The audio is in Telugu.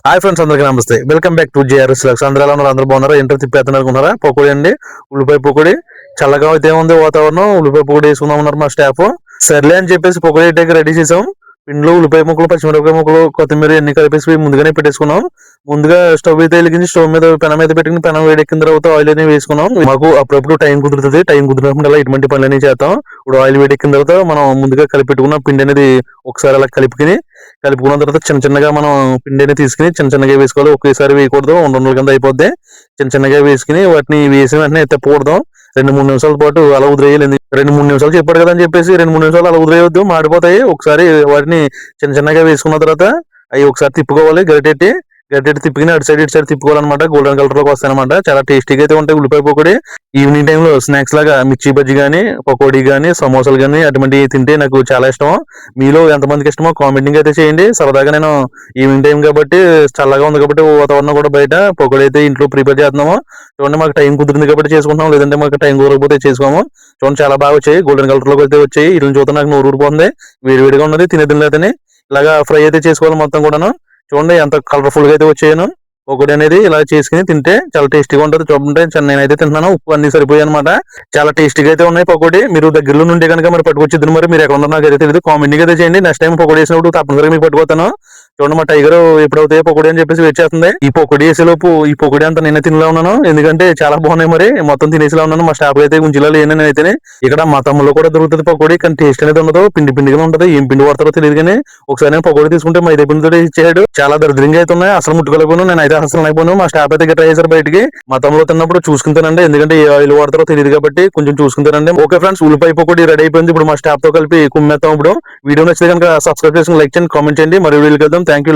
హాయ్ ఫ్రెండ్స్, అందరికీ నమస్తే. Welcome back to JRS Lux. అందరూ ఎలా ఉన్నారు? అందరూ బాగున్నారా? ఇంటర్ తిప్పేస్తున్నారా? పకోడీ అండి, ఉల్లిపాయ పకోడీ. చల్లగా అయితే ఉంది వాతావరణం. ఉల్లిపాయ పకోడీ వేసుకుందాం ఉన్నారు మా స్టాఫ్. సర్లే అని చెప్పేసి పకోడీ టేక్ రెడీ చేసాం. పిండిలో ఉల్లిపాయ ముక్కలు, పచ్చిమిరపకాయ ముక్కలు, కొత్తిమీర అన్ని కలిపేసి ముందుగానే పెట్టేసుకున్నాం. ముందుగా స్టవ్ అయితే వెలిగించి స్టవ్ మీద పెనం అయితే పెట్టుకుని పెనం వేడెక్కిన తర్వాత ఆయిల్ అనేది వేసుకున్నాం. మాకు అప్పుడప్పుడు టైం కుదురుతుంది. టైం కుదిరినప్పుడు అలా ఇటువంటి పనులన్నీ చేస్తాం. ఇప్పుడు ఆయిల్ వేడెక్కిన తర్వాత మనం ముందుగా కలిపి పెట్టుకున్న పిండి అనేది ఒకసారి అలా కలుపుకున్న తర్వాత చిన్న చిన్నగా మనం పిండిని తీసుకుని చిన్న చిన్నగా వేసుకోవాలి. ఒకేసారి వేయకూడదు, ఉండల కింద అయిపోద్ది. చిన్న చిన్నగా వేసుకుని వాటిని వేసిన వెంటనే తిప్పకూడదు. 2-3 నిమిషాల పాటు అలా వదిలేయాలి. 2-3 నిమిషాలు చెప్పాడు కదా అని చెప్పేసి 2-3 నిమిషాలు అలా వదిలేయొద్దు, మాడిపోతాయి. ఒకసారి వాటిని చిన్న చిన్నగా వేసుకున్న తర్వాత అవి ఒకసారి తిప్పుకోవాలి. గరిటెట్టి తిప్పుకుని అటు సైడ్ ఇటు సైడ్ తిప్పుకోవాలన్నమాట. గోల్డెన్ కలర్ లోకి వస్తాయన్నమాట. చాలా టేస్టీగా అయితే ఉంటాయి ఉల్లిపాయ పకోడీ. ఈవినింగ్ టైంలో స్నాక్స్ లాగా మిర్చి బజ్జీ గానీ, పకోడీ గానీ, సమోసాలు గానీ అటువంటివి తింటే నాకు చాలా ఇష్టం. మీలో ఎంతమందికి ఇష్టమో కామెంటింగ్ అయితే చేయండి. సరదాగా నేను ఈవినింగ్ టైం కాబట్టి చల్లగా ఉంది కాబట్టి వాతావరణం కూడా బయట పకోడీ అయితే ఇంట్లో ప్రిపేర్ చేస్తున్నాము. చూడండి, మాకు టైం కుదిరింది కాబట్టి చేసుకుంటున్నాం, లేదంటే మాకు టైం కుదరకపోతే చేసుకోము. చూడండి, చాలా బాగా వచ్చాయి. గోల్డెన్ కలర్ లోకి అయితే వచ్చాయి. వీళ్ళని చూస్తే నాకు నోరు ఊరిపోతుంది. వేడివేడిగా ఉన్నది తినేదిలేదని ఇలాగా ఫ్రై అయితే చేసుకోవాలి మొత్తం కూడాను. చూడండి ఎంత కలర్ఫుల్ గా అయితే వచ్చాయను. పకోడీ అనేది ఇలా చేసుకుని తింటే చాలా టేస్టీగా ఉంటుంది. చూడండి, నేనైతే తింటున్నాను. ఉప్పు అన్ని సరిపోయాయి అనమాట. చాలా టేస్టీగా అయితే ఉన్నాయి పకోడీ. మీరు దగ్గరలో నుండి కనుక మరి పట్టుకొచ్చిద్దు. మరి మీరు ఎక్కడ ఉన్నారు నాకు అయితే తెలియదు. కామెంటింగ్ అయితే చేయండి. నెక్స్ట్ టైం పకోడీ వేసినప్పుడు తప్పనిసరిగా మీకు పట్టుకోతాను. చూడండి, మా టైగర్ ఎప్పుడవుతాయో పకోడీ అని చెప్పేసి వెయిట్ చేస్తుంది. ఈ పకోడీ వేసేలోపు ఈ పకోడీ అంతా నేనే తినలా ఉన్నాను. ఎందుకంటే చాలా బాగున్నాయి. మరి మొత్తం తినేసిలా ఉన్నాను. మా స్టాఫ్ అయితే గుంజిలా లేని నేనైతే. ఇక్కడ మా తమ్ములో కూడా దొరుకుతుంది పకోడీ, కానీ టేస్ట్ అనేది ఉండదు. పిండిగా ఉంటుంది. ఏం పిండి వాడతారో తెలియదు. కానీ ఒకసారి నేను పకోడీ తీసుకుంటే మైదా పిండితో ఇచ్చేయడు. చాలా దరిద్రంగా అయితే ఉన్నాయి. అసలు ముట్టుకోలేకపోయాను. నేను అయితే అసలు అయిపోయాను. మా స్టాఫ్ అయితే ట్రై చేశారు బయటికి. మా తమ్ములో తిన్నప్పుడు చూసుకుంటానండి. ఎందుకంటే ఏ ఆయిల్ వాడతారో తెలియదు కాబట్టి కొంచెం చూసుకుంటానండి. ఓకే ఫ్రెండ్స్, ఉల్లిపాయ పకోడీ రెడీ అయిపోయింది. ఇప్పుడు మా స్టాఫ్ తో కలిపి కుమ్మేస్తాం. ఇప్పుడు వీడియో నచ్చితే కనుక సబ్స్క్రైబ్ చేసుకుని లైక్ చేయండి, కామెంట్ చేయండి. మరి వీడియోకి వెళ్దాం. Thank you.